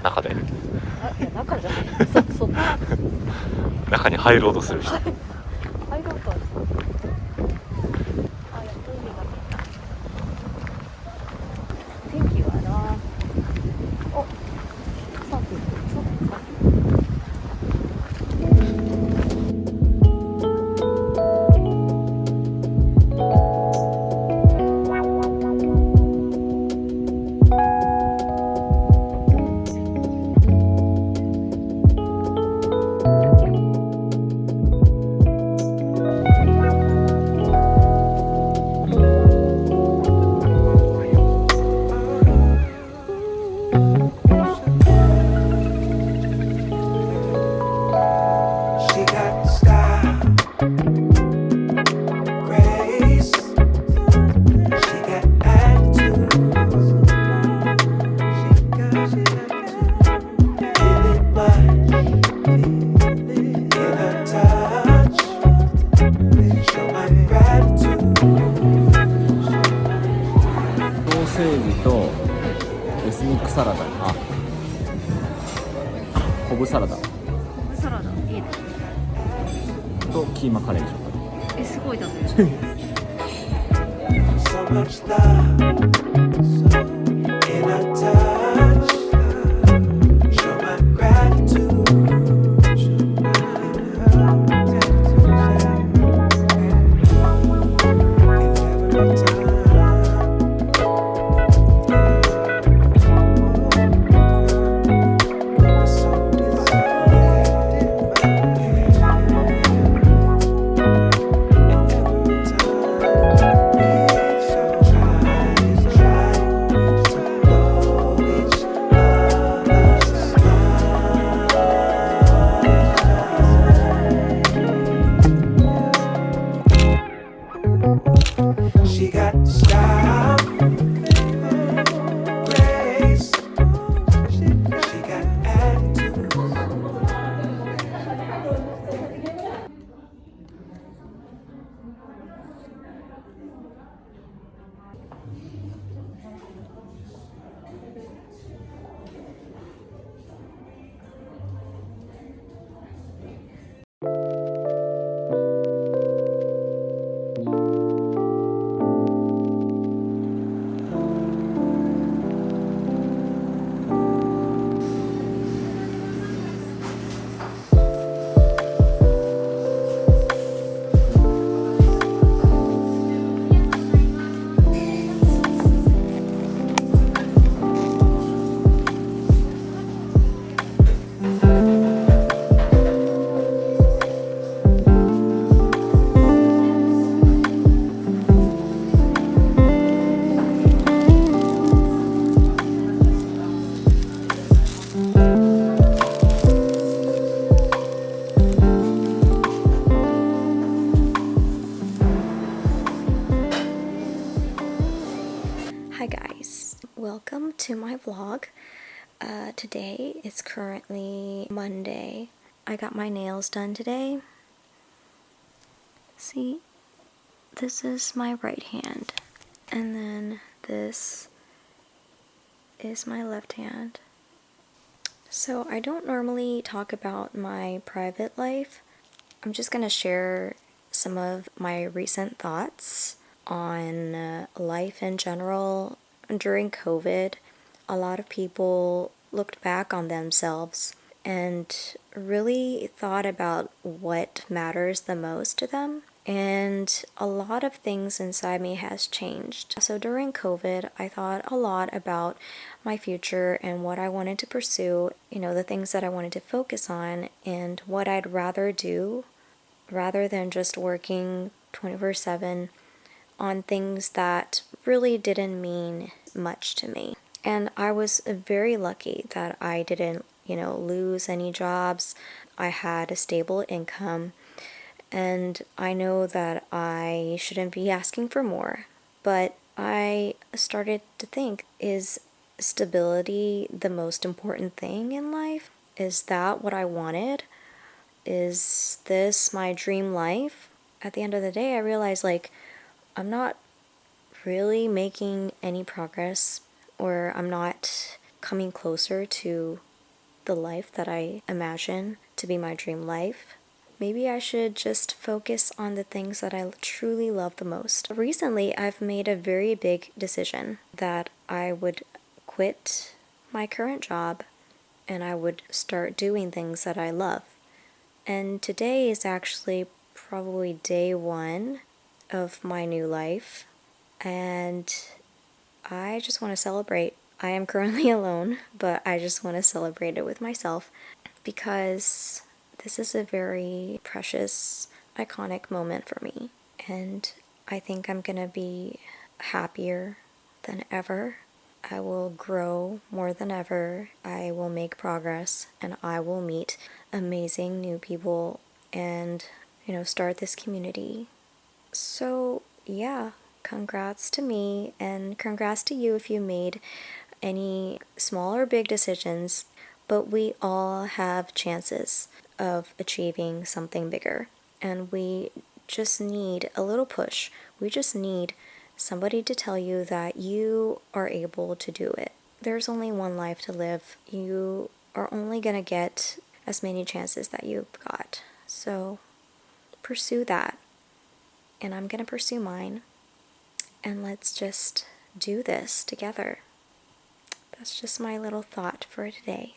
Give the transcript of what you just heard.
中でいや中じゃないそこ中に入ろうとする人入ろうとあ、やっと海が見えた。天気はなおサーフィンサーフィンソーセージとエスニックサラダ、コブサラダサラダいいね。とキーマカレーでしょうか。すごいだねSo much love in a touch. Show my gratitude. She got style, grace. She got attitude. Hi guys, welcome to my vlog. Today is currently Monday. I got my nails done today. See, this is my right hand, and then this is my left hand. So I don't normally talk about my private life. I'm just gonna share some of my recent thoughts on life in general. During COVID, a lot of people looked back on themselves and really thought about what matters the most to them. And a lot of things inside me has changed. So during COVID, I thought a lot about my future and what I wanted to pursue, the things that I wanted to focus on and what I'd rather do rather than just working 24/7 on things that really didn't mean much to me. And I was very lucky that I didn't, lose any jobs. I had a stable income, and I know that I shouldn't be asking for more. But I started to think, is stability the most important thing in life? Is that what I wanted? Is this my dream life? At the end of the day, I realized, I'm not really making any progress, or I'm not coming closer to the life that I imagine to be my dream life, maybe I should just focus on the things that I truly love the most. Recently, I've made a very big decision that I would quit my current job and I would start doing things that I love. And today is actually probably day one of my new life, and I just want to celebrate. I am currently alone, but I just want to celebrate it with myself because this is a very precious, iconic moment for me. And I think I'm gonna be happier than ever. I will grow more than ever. I will make progress, and I will meet amazing new people and, start this community. So, yeah, congrats to me, and congrats to you if you made any small or big decisions, but we all have chances of achieving something bigger, and we just need a little push. We just need somebody to tell you that you are able to do it. There's only one life to live. You are only gonna get as many chances that you've got. So pursue that. And I'm gonna pursue mine. And let's just do this together. That's just my little thought for today.